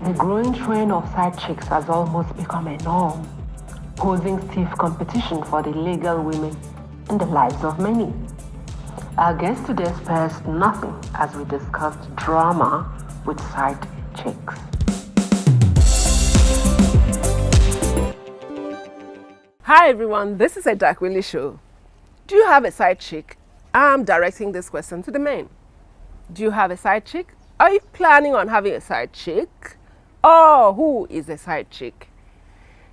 The growing trend of side chicks has almost become a norm, posing stiff competition for the legal women in the lives of many. Our guest today spares nothing as we discussed drama with side chicks. Hi everyone, this is a Dark Willie show. Do you have a side chick? I'm directing this question to the men. Do you have a side chick? Are you planning on having a side chick? Or who is a side chick?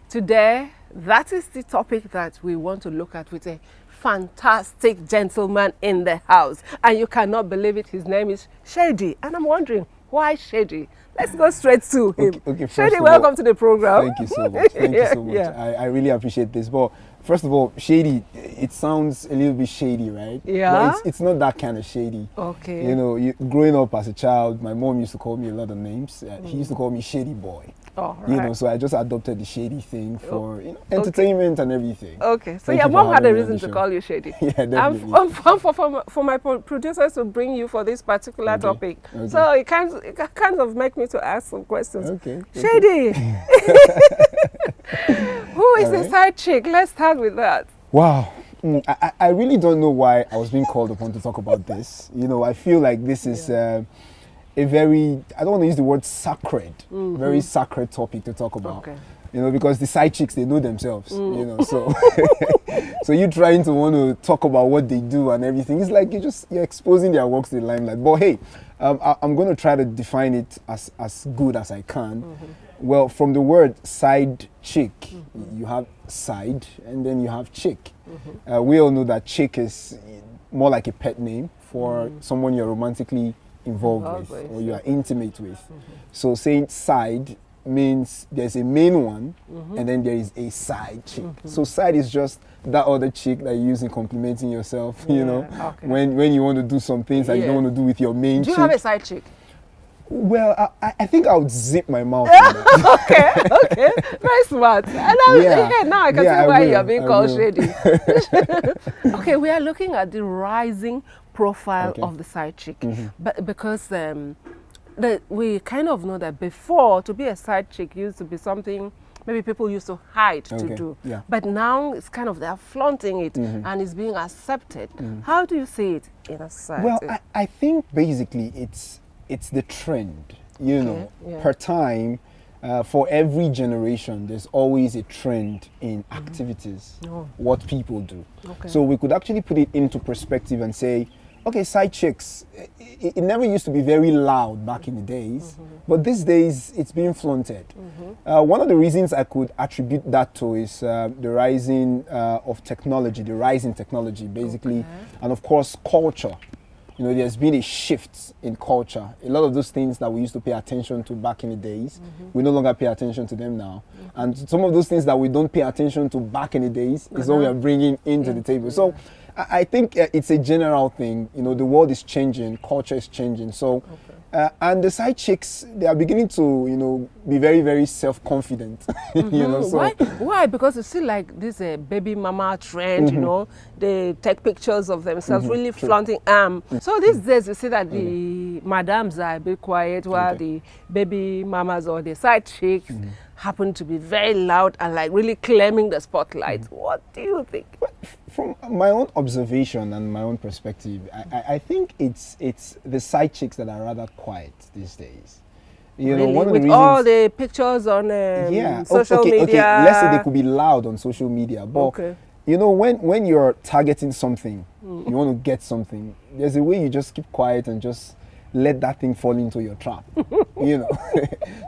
Today, that is the topic that we want to look at with a fantastic gentleman in the house. And you cannot believe it, his name is Shadee. And I'm wondering, why Shadee? Let's go straight to him. Okay, Shadee, welcome to the program. Thank you so much. Thank you so much. Yeah. I really appreciate this. But first of all, Shadee, it sounds a little bit shady, right? Yeah. But it's not that kind of shady. Okay. You know, growing up as a child, my mom used to call me a lot of names. She used to call me Shady Boy. Oh, right. You know, so I just adopted the Shady thing for entertainment and everything. Okay, so Thank your you mom for had a having me on reason the to show. call you Shadee. Yeah, definitely. For my producers to bring you for this particular topic. Okay. So it kind of make me to ask some questions. Okay. Shadee, who is the side chick? Let's start with that. Wow. I really don't know why I was being called upon to talk about this. You know, I feel like this is a very, I don't want to use the word sacred, very sacred topic to talk about. Okay. You know, because the side chicks, they know themselves, you know, so so you trying to want to talk about what they do and everything, it's like you're exposing their works to the limelight. But hey, I'm going to try to define it as good as I can. Well, from the word side chick, you have side and then you have chick. We all know that chick is more like a pet name for someone you're romantically involved with or you are intimate with. So saying side means there's a main one and then there is a side chick. So side is just that other chick that you use in complimenting yourself, you know, when you want to do some things that you don't want to do with your main chick. Do you have a side chick? Well, I think I would zip my mouth. On that. Okay, very smart. And now I can see why you're being called Shadee. Okay, we are looking at the rising profile of the side chick, but because we kind of know that before, to be a side chick used to be something maybe people used to hide to do. Yeah. But now it's kind of they're flaunting it and it's being accepted. How do you see it in a society? Well, I think basically it's the trend, you know, per time. For every generation, there's always a trend in activities, what people do. So we could actually put it into perspective and say, okay, side chicks, it never used to be very loud back in the days, but these days it's being flaunted. One of the reasons I could attribute that to is the rising of technology, the rise in technology basically, and of course culture. You know, there's been a shift in culture. A lot of those things that we used to pay attention to back in the days, we no longer pay attention to them now. And some of those things that we don't pay attention to back in the days is what we are bringing into the table. So I think it's a general thing. You know, the world is changing, culture is changing. So, and the side chicks, they are beginning to, you know, be very, very self-confident. You know, so why? Because you see, like this baby mama trend. You know, they take pictures of themselves, really flaunting. So these days, you see that the madams are a bit quiet, while the baby mamas or the side chicks happen to be very loud and like really claiming the spotlight. What do you think? From my own observation and my own perspective, I think it's the side chicks that are rather quiet these days. You know, one of the reasons, all the pictures on social media. Okay, let's say they could be loud on social media, but you know, when you're targeting something, you want to get something, there's a way you just keep quiet and just let that thing fall into your trap. You know.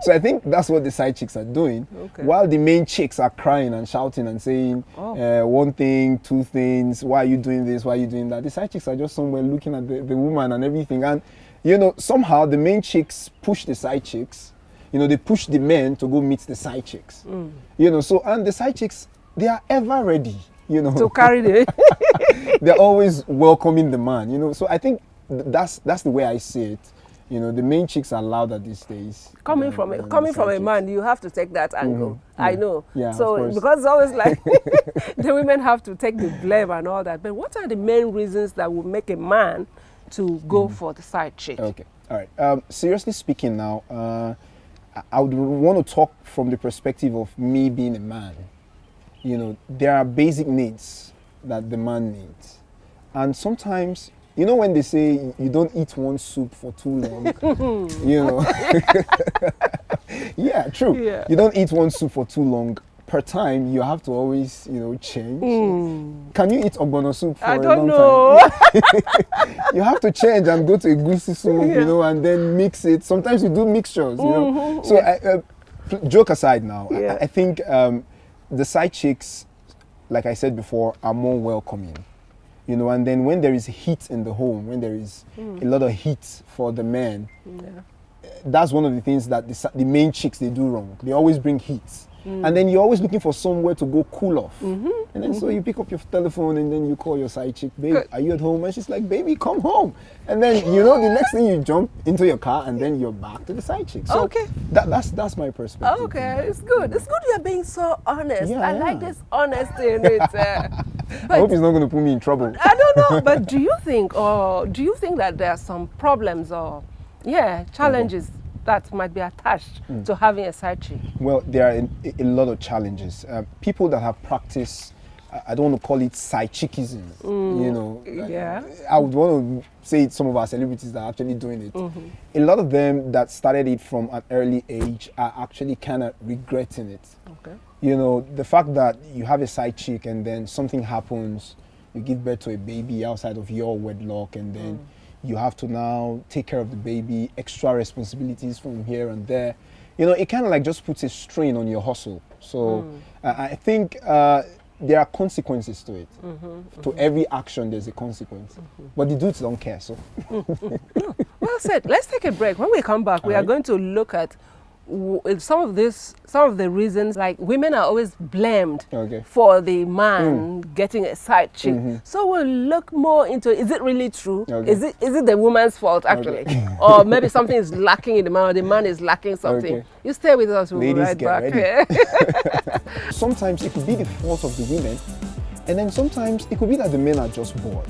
So I think that's what the side chicks are doing, while the main chicks are crying and shouting and saying one thing, two things, why are you doing this, why are you doing that. The side chicks are just somewhere looking at the woman and everything, and you know, somehow the main chicks push the side chicks, you know, they push the men to go meet the side chicks. You know, so, and the side chicks, they are ever ready, you know, to carry the they're always welcoming the man, you know. So I think that's the way I see it. You know, the main chicks are louder these days. Coming from a man, you have to take that angle. I know. Yeah, so because it's always like the women have to take the blame and all that. But what are the main reasons that will make a man to go for the side chick? Okay, all right. Seriously speaking now, I would want to talk from the perspective of me being a man. You know, there are basic needs that the man needs. And sometimes, you know, when they say you don't eat one soup for too long, you know. Yeah, true. Yeah. You don't eat one soup for too long. Per time, you have to always, you know, change. Can you eat ogbono soup for I a don't long know. time? You have to change and go to a goosey soup, you know, and then mix it. Sometimes you do mixtures, you know. So, joke aside now, I think the side chicks, like I said before, are more welcoming. You know, and then when there is heat in the home, when there is a lot of heat for the men, that's one of the things that the main chicks, they do wrong. They always bring heat. And then you're always looking for somewhere to go cool off. And then so you pick up your telephone and then you call your side chick, babe, are you at home? And she's like, baby, come home. And then, you know, the next thing you jump into your car and then you're back to the side chick. So that's my perspective. Okay, it's good. It's good you're being so honest. Yeah, I like this honesty in it. I hope he's not going to put me in trouble. I don't know, but do you think that there are some problems or challenges that might be attached to having a side chick? Well, there are a lot of challenges. People that have practiced, I don't want to call it side chickism, you know. Yeah. I would want to say some of our celebrities that are actually doing it. A lot of them that started it from an early age are actually kind of regretting it. Okay. You know, the fact that you have a side chick and then something happens, you give birth to a baby outside of your wedlock, and then you have to now take care of the baby, extra responsibilities from here and there. You know, it kind of like just puts a strain on your hustle. So I think there are consequences to it. To every action, there's a consequence. But the dudes don't care, so. Well said. Let's take a break. When we come back, we are going to look at some of the reasons, like women are always blamed for the man getting a side chick. So we'll look more into, is it really true? Is it the woman's fault actually? Or maybe something is lacking in the man, or the man is lacking something. You stay with us, we'll be right back. Sometimes it could be the fault of the women, and then sometimes it could be that the men are just bored.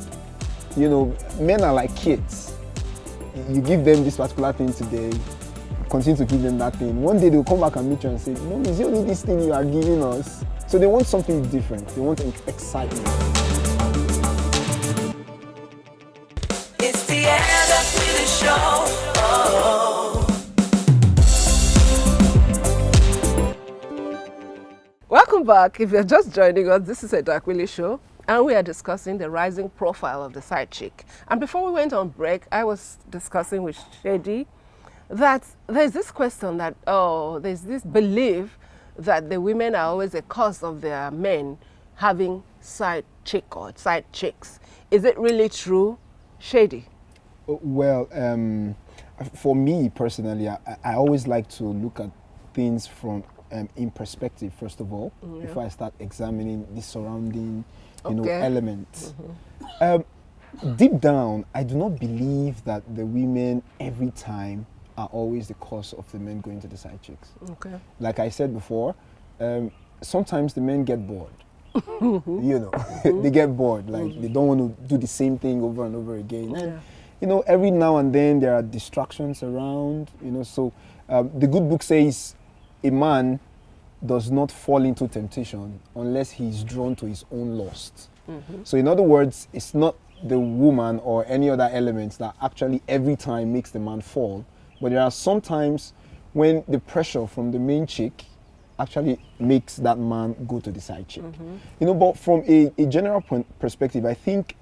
You know, men are like kids. You give them this particular thing today, continue to give them that thing. One day they'll come back and meet you and say, Mom, is it only this thing you are giving us? So they want something different. They want excitement. It's the end of the show. Welcome back. If you're just joining us, this is a Dakwili show, and we are discussing the rising profile of the side chick. And before we went on break, I was discussing with Shadee that there's this question that, there's this belief that the women are always the cause of their men having side chick or side chicks. Is it really true, Shadee? Well, for me personally, I always like to look at things from in perspective, first of all, before I start examining the surrounding, elements. Deep down, I do not believe that the women every time are always the cause of the men going to the side chicks. Okay. Like I said before, sometimes the men get bored. You know, they get bored. Like they don't want to do the same thing over and over again. And you know, every now and then there are distractions around. You know, so the good book says a man does not fall into temptation unless he is drawn to his own lust. So in other words, it's not the woman or any other elements that actually every time makes the man fall. But there are some times when the pressure from the main chick actually makes that man go to the side chick. You know, but from a general perspective, I think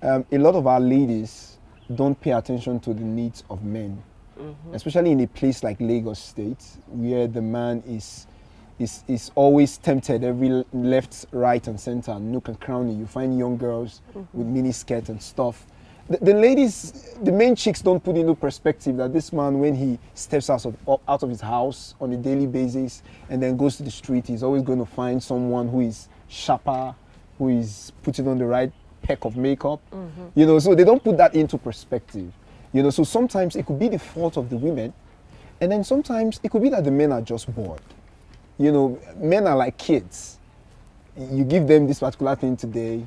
a lot of our ladies don't pay attention to the needs of men, especially in a place like Lagos State, where the man is always tempted every left, right, and center, nook and cranny. You find young girls with mini skirts and stuff. The ladies, the main chicks don't put into perspective that this man, when he steps out of his house on a daily basis and then goes to the street, he's always going to find someone who is sharper, who is putting on the right peck of makeup. You know, so they don't put that into perspective. You know, so sometimes it could be the fault of the women, and then sometimes it could be that the men are just bored. You know, men are like kids. You give them this particular thing today,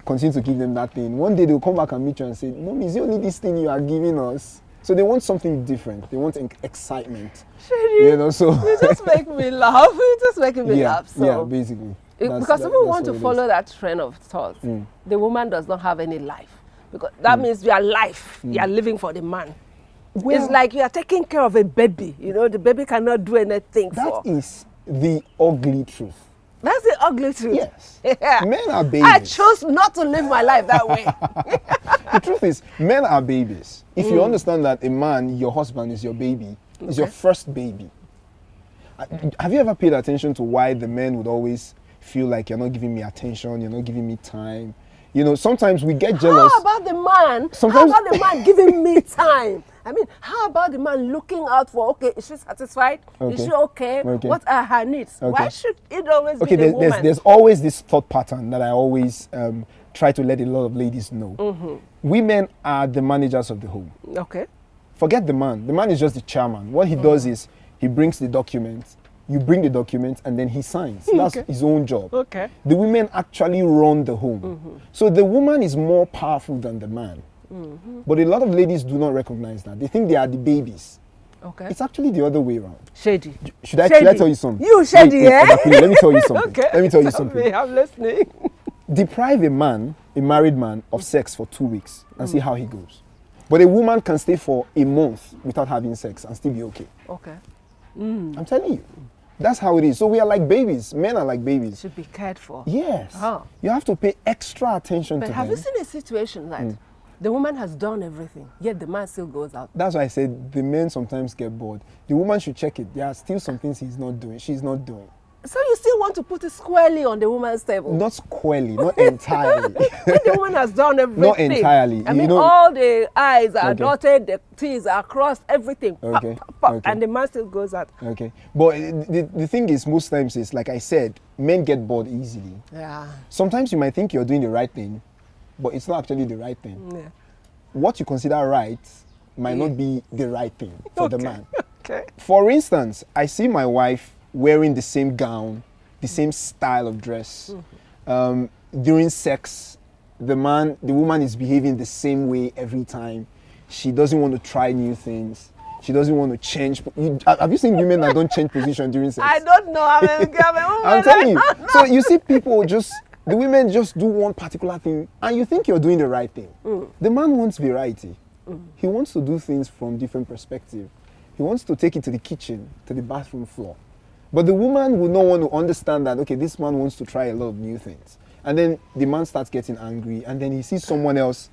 continue to give them that thing. One day they'll come back and meet you and say, Mom, is it only this thing you are giving us? So they want something different. They want excitement. Shadee, You know, so you just make me laugh. You just making me yeah, laugh. So yeah, basically. because if we want to follow that trend of thought, the woman does not have any life. Because that means you are life. You are living for the man. Well, it's like you are taking care of a baby. You know, the baby cannot do anything that is the ugly truth. That's the ugly truth. Yes. Yeah. Men are babies. I chose not to live my life that way. The truth is, men are babies. If you understand that a man, your husband, is your baby, is your first baby. Have you ever paid attention to why the men would always feel like you're not giving me attention, you're not giving me time? You know, sometimes we get jealous. How about the man? Sometimes, how about the man giving me time? I mean, how about the man looking out for, okay, is she satisfied? Okay. Is she okay? Okay. What are her needs? Okay. Why should it always okay, be the woman? there's always this thought pattern that I always try to let a lot of ladies know. Women are the managers of the home. Okay. Forget the man. The man is just the chairman. What he does is he brings the documents, you bring the documents, and then he signs. That's his own job. Okay. The women actually run the home. So the woman is more powerful than the man. But a lot of ladies do not recognize that. They think they are the babies. Okay. It's actually the other way around. Shadee. Should I tell you something? You Shadee, Let me tell you something. Okay. Let me tell you Tell something. me, I'm listening. Deprive a man, a married man, of sex for 2 weeks and see how he goes. But a woman can stay for a month without having sex and still be okay. Okay. I'm telling you. That's how it is. So we are like babies. Men are like babies. Should be cared for. Yes. Oh. You have to pay extra attention But to have them. you seen a situation that the woman has done everything, yet the man still goes out? That's why I said the men sometimes get bored. The woman should check it. There are still some things she's not doing. So you still want to put it squarely on the woman's table? Not squarely, not entirely. When the woman has done everything. Not entirely. I You mean, know- all the I's are Okay. dotted, the T's are crossed, everything. Pop, Okay. pop, pop, Okay. and the man still goes out. Okay. But the thing is, most times is, like I said, men get bored easily. Yeah. Sometimes you might think you're doing the right thing, but it's not actually the right thing. Yeah. What you consider right might not be the right thing for the Okay. man. Okay. For instance, I see my wife wearing the same gown, the same style of dress. During sex, the woman is behaving the same way every time. She doesn't want to try new things. She doesn't want to change. Have you seen women that don't change position during sex? I don't know. I'm telling you. So you see people the women just do one particular thing and you think you're doing the right thing. The man wants variety. He wants to do things from different perspectives. He wants to take it to the kitchen, to the bathroom floor. But the woman would not want to understand that, okay, this man wants to try a lot of new things. And then the man starts getting angry and then he sees someone else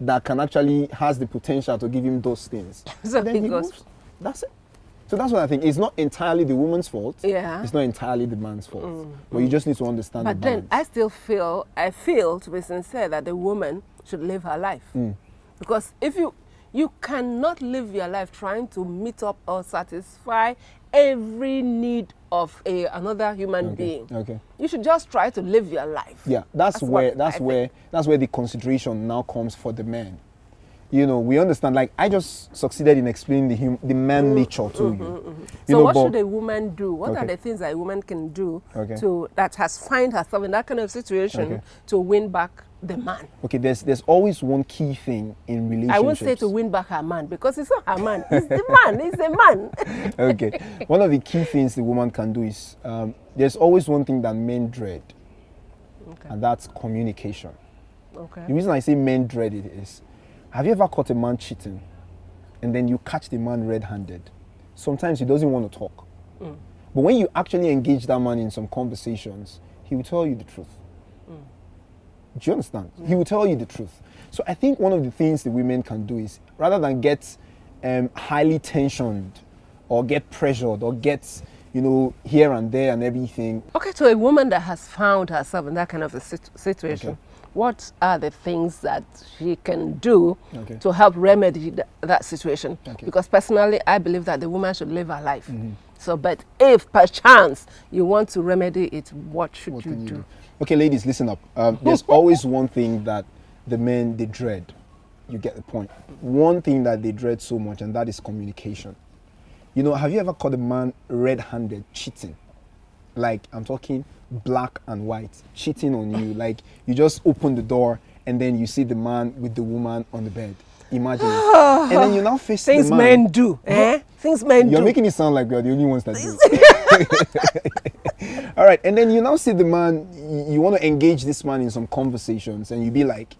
that can actually has the potential to give him those things. So And then he goes. moves. That's it. So that's what I think. It's not entirely the woman's fault. Yeah. It's not entirely the man's fault. But you just need to understand But the then balance. I feel, to be sincere, that the woman should live her life. Because if you cannot live your life trying to meet up or satisfy every need of another human being. Okay. You should just try to live your life. Yeah, that's where the consideration now comes for the men. You know, we understand. Like I just succeeded in explaining the man nature to you. So what should a woman do? What are Okay. the things that a woman can do Okay. that has find herself in that kind of situation Okay. to win back the man? Okay, there's always one key thing in relationships. I won't say to win back her man because it's not her man. It's the man. It's the man. Okay, one of the key things the woman can do is there's always one thing that men dread, and that's communication. Okay. The reason I say men dread it is, have you ever caught a man cheating and then you catch the man red-handed? Sometimes he doesn't want to talk. But when you actually engage that man in some conversations, he will tell you the truth. Do you understand? He will tell you the truth. So I think one of the things the women can do is, rather than get highly tensioned or get pressured or get, here and there and everything. Okay, to a woman that has found herself in that kind of a situation, Okay. what are the things that she can do Okay. to help remedy that situation? Okay. Because personally, I believe that the woman should live her life. So, but if perchance you want to remedy it, what should you Can you do? Okay, ladies, listen up. There's always one thing that the men, they dread. You get the point. One thing that they dread so much, and that is communication. Have you ever caught a man red-handed cheating? Like, I'm talking black and white, cheating on you. Like, you just open the door and then you see the man with the woman on the bed. Imagine it. And then you now face Things the man. men do. Eh? Things men You're do. making it sound like we are the only ones that do. All right, and then you now see the man, you want to engage this man in some conversations, and you be like,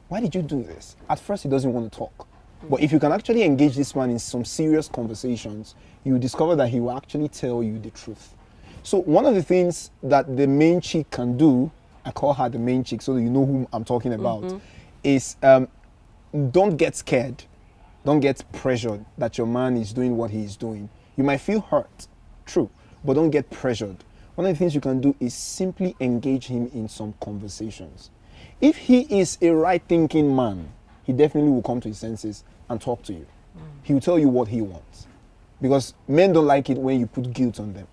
why did you do this? At first, he doesn't want to talk. But if you can actually engage this man in some serious conversations, you will discover that he will actually tell you the truth. So one of the things that the main chick can do, I call her the main chick so that you know whom I'm talking about, is don't get scared. Don't get pressured that your man is doing what he is doing. You might feel hurt, true, but don't get pressured. One of the things you can do is simply engage him in some conversations. If he is a right-thinking man, he definitely will come to his senses and talk to you. He will tell you what he wants. Because men don't like it when you put guilt on them.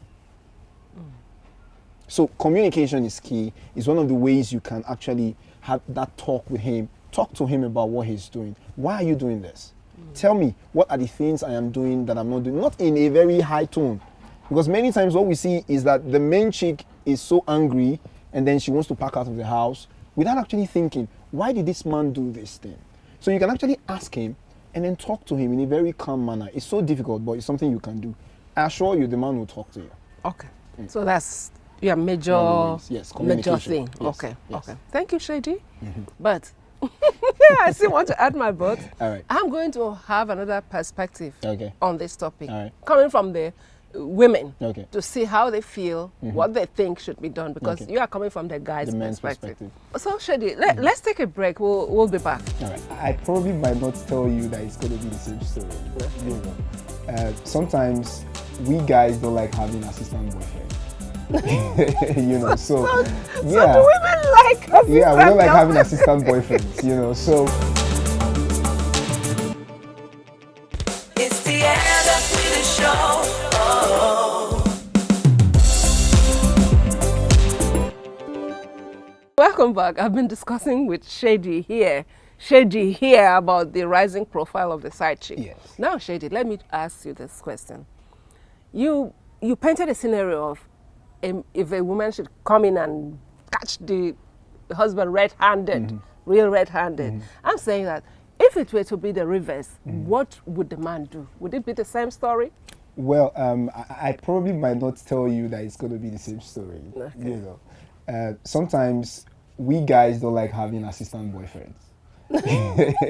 So communication is key. It's one of the ways you can actually have that talk with him. Talk to him about what he's doing. Why are you doing this? Tell me, what are the things I am doing that I'm not doing? Not in a very high tone. Because many times what we see is that the main chick is so angry and then she wants to pack out of the house without actually thinking, why did this man do this thing? So you can actually ask him and then talk to him in a very calm manner. It's so difficult, but it's something you can do. I assure you the man will talk to you. Okay. So that's your major, yes, major communication. thing. Yes, Okay. yes. Okay. Thank you, Shadee. But I still want to add my vote. All right. I'm going to have another perspective Okay. on this topic, All right. coming from the women, Okay. to see how they feel, what they think should be done, because Okay. you are coming from the guy's The man's perspective. So Shadee, let's take a break. We'll be back. All right. I probably might not tell you that it's going to be the same story. You know, sometimes we guys don't like having assistant boyfriend. You know, so So do women like assistant we don't like girlfriend? having assistant boyfriends. You know, so It's the end of the show. Welcome back. I've been discussing with Shadee here about the rising profile of the side chick. Yes. Now, Shadee, let me ask you this question. You painted a scenario of if a woman should come in and catch the husband red-handed, real red-handed. I'm saying that if it were to be the reverse, what would the man do? Would it be the same story? well, I probably might not tell you that it's going to be the same story. Okay. You know, sometimes we guys don't like having assistant boyfriends.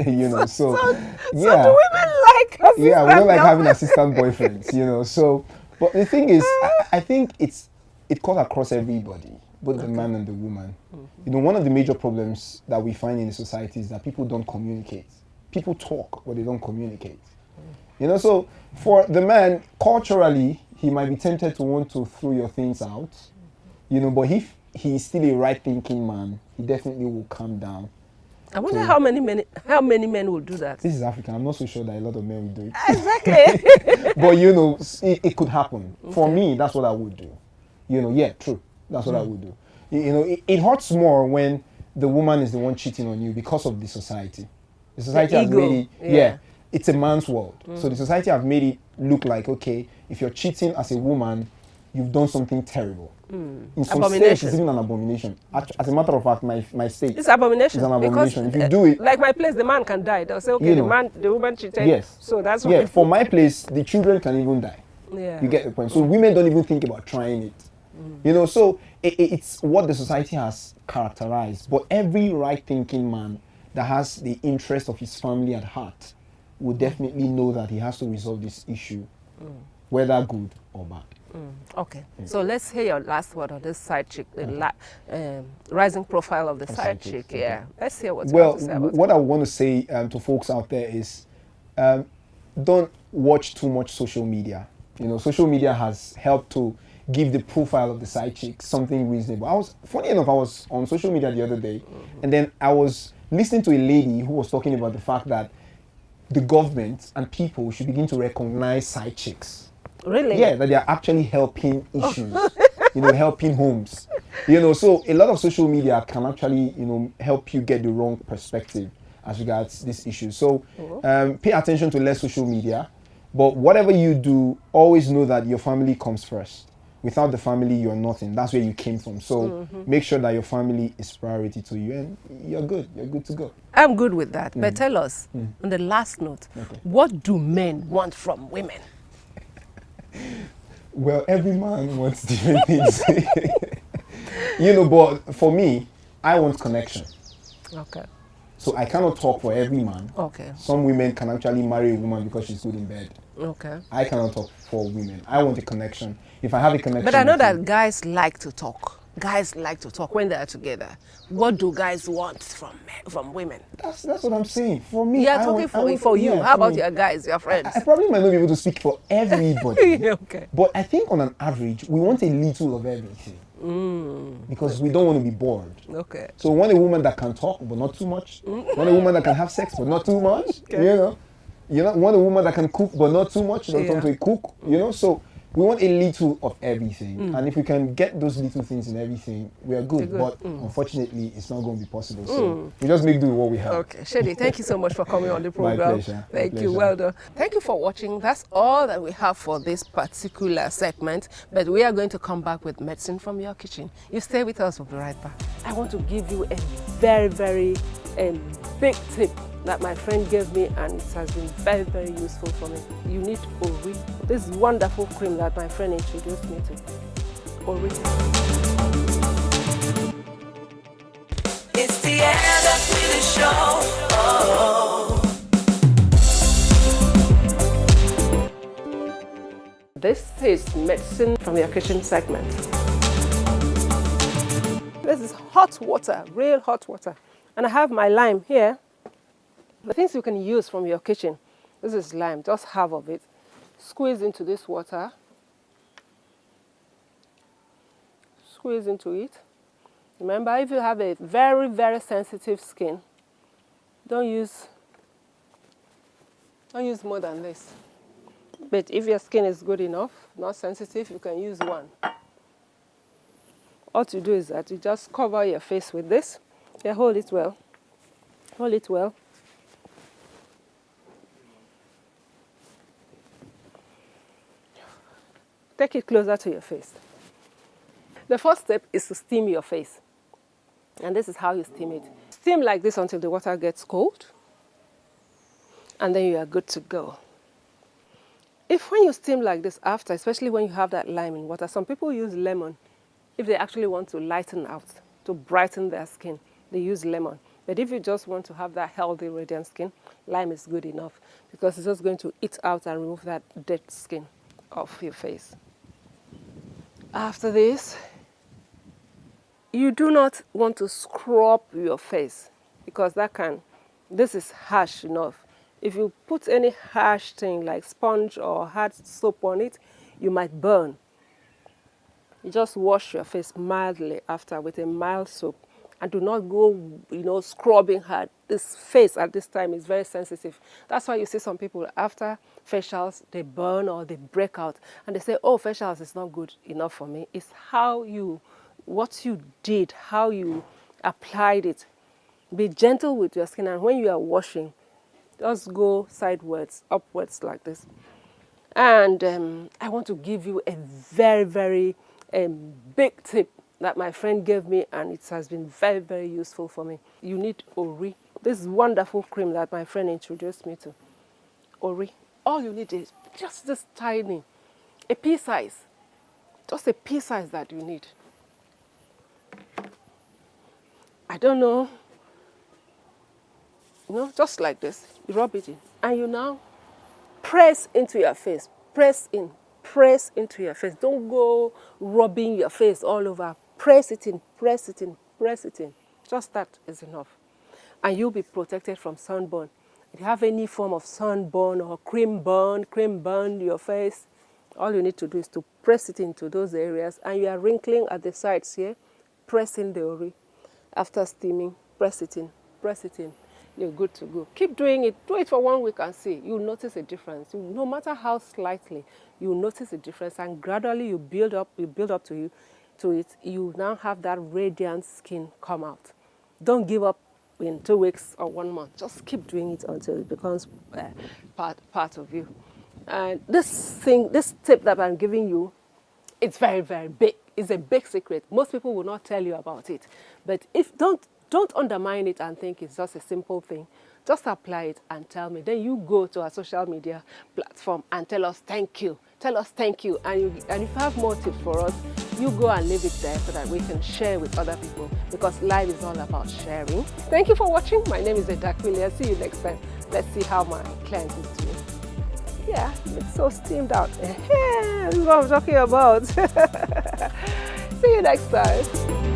You know, so So yeah. do women like assistant Yeah, we don't like having girlfriend? assistant boyfriends, you know. So, but the thing is, I think it cuts across everybody, both the man and the woman. You know, one of the major problems that we find in the society is that people don't communicate. People talk, but they don't communicate. You know, so for the man, culturally, he might be tempted to want to throw your things out, you know, but if he's still a right-thinking man, he definitely will calm down. I wonder how many men will do that. This is Africa. I'm not so sure that a lot of men will do it. Exactly. But you know, it could happen. For me, that's what I would do. You know, yeah, true. That's what I would do. You know, it hurts more when the woman is the one cheating on you because of the society. The society has ego, made it, yeah. it's a man's world. So the society have made it look like, okay, if you're cheating as a woman, you've done something terrible. In some states, it's even an abomination. As a matter of fact, my state, It's abomination. It's an abomination. Because, If you do it, like my place, the man can die. They'll say, okay, You the know. the woman cheated. Yes. So that's what. yeah, for my place, the children can even die. Yeah. You get the point. So women don't even think about trying it. You know, so it's what the society has characterized. But every right-thinking man that has the interest of his family at heart will definitely know that he has to resolve this issue, whether good or bad. Okay. So let's hear your last word on this side chick, the rising profile of the side side chick. chicks, Yeah. Let's hear what you Well, have to say about what I want to say to folks out there is don't watch too much social media. You know, social media has helped to give the profile of the side chick something reasonable. Funny enough, I was on social media the other day, and then I was listening to a lady who was talking about the fact that the government and people should begin to recognize side chicks. Really? Yeah, that they are actually helping issues, you know, helping homes. You know, so a lot of social media can actually, you know, help you get the wrong perspective as regards this issue. So pay attention to less social media, but whatever you do, always know that your family comes first. Without the family, you're nothing. That's where you came from. So make sure that your family is priority to you, and you're good. You're good to go. I'm good with that. But tell us, on the last note, what do men want from women? Well, every man wants different things. But for me, I want connection. Okay. So I cannot talk for every man. Okay. Some women can actually marry a woman because she's good in bed. Okay. I cannot talk for women. I want a connection. If I have a connection, But I know with that you, guys like to talk. Guys like to talk when they are together. What do guys want from women? that's what I'm saying. For me, Yeah, I talking for you. yeah, How about me. your guys, your friends? I probably might not be able to speak for everybody. Okay. But I think on an average, we want a little of everything. Because we don't want to be bored. Okay. So we want a woman that can talk, but not too much. Want a woman that can have sex, but not too much. Okay. Want a woman that can cook, but not too much. Don't turn to Yeah. a cook. So we want a little of everything. And if we can get those little things in everything, we are good. But unfortunately, it's not going to be possible. So we just make do with what we have. Okay, Shadee, thank you so much for coming on the program. My pleasure. Thank My you. pleasure. Well done. Thank you for watching. That's all that we have for this particular segment. But we are going to come back with medicine from your kitchen. You stay with us. We'll be right back. I want to give you a very, very big tip that my friend gave me, and it has been very, very useful for me. You need Ori. This wonderful cream that my friend introduced me to. Ori. It's the end of the show. This is medicine from your kitchen segment. This is hot water, real hot water. And I have my lime here. The things you can use from your kitchen. This is lime, just half of it. Squeeze into this water. Squeeze into it. Remember, if you have a very, very sensitive skin, don't use more than this. But if your skin is good enough, not sensitive, you can use one. All you do is that you just cover your face with this. Yeah, hold it well. Hold it well. Take it closer to your face. The first step is to steam your face. And this is how you steam it. Steam like this until the water gets cold. And then you are good to go. When you steam like this after, especially when you have that lime in water, some people use lemon. If they actually want to lighten out, to brighten their skin, they use lemon. But if you just want to have that healthy, radiant skin, lime is good enough because it's just going to eat out and remove that dead skin off your face. After this, you do not want to scrub your face because this is harsh enough. If you put any harsh thing like sponge or hard soap on it, you might burn. You just wash your face mildly after with a mild soap and do not go, scrubbing hard. This face at this time is very sensitive. That's why you see some people after facials, they burn or they break out and they say, oh, facials is not good enough for me. It's what you did, how you applied it. Be gentle with your skin, and when you are washing, just go sideways, upwards like this. And I want to give you a very, very big tip that my friend gave me, and it has been very, very useful for me. You need Ori. This wonderful cream that my friend introduced me to. Ori. All you need is just this tiny, a pea size. Just a pea size that you need. I don't know. Just like this. You rub it in. And you now press into your face. Press in. Press into your face. Don't go rubbing your face all over. Press it in. Press it in. Press it in. Just that is enough. And you'll be protected from sunburn. If you have any form of sunburn or cream burn your face, all you need to do is to press it into those areas. And you are wrinkling at the sides here. Press in the Ori. After steaming, press it in. Press it in. You're good to go. Keep doing it. Do it for 1 week and see. You'll notice a difference. No matter how slightly, you'll notice a difference. And gradually you build up to it. You now have that radiant skin come out. Don't give up in 2 weeks or 1 month. Just keep doing it until it becomes part of you. And this tip that I'm giving you It's very, very big. It's a big secret. Most people will not tell you about it. But if don't undermine it and think it's just a simple thing. Just apply it and tell me. Then you go to our social media platform and tell us thank you. Tell us thank you. And if you have more tips for us, you go and leave it there so that we can share with other people, because life is all about sharing. Thank you for watching. My name is Dakwili. I'll see you next time. Let's see how my client is doing. Yeah, it's so steamed out. This is what I'm talking about. See you next time.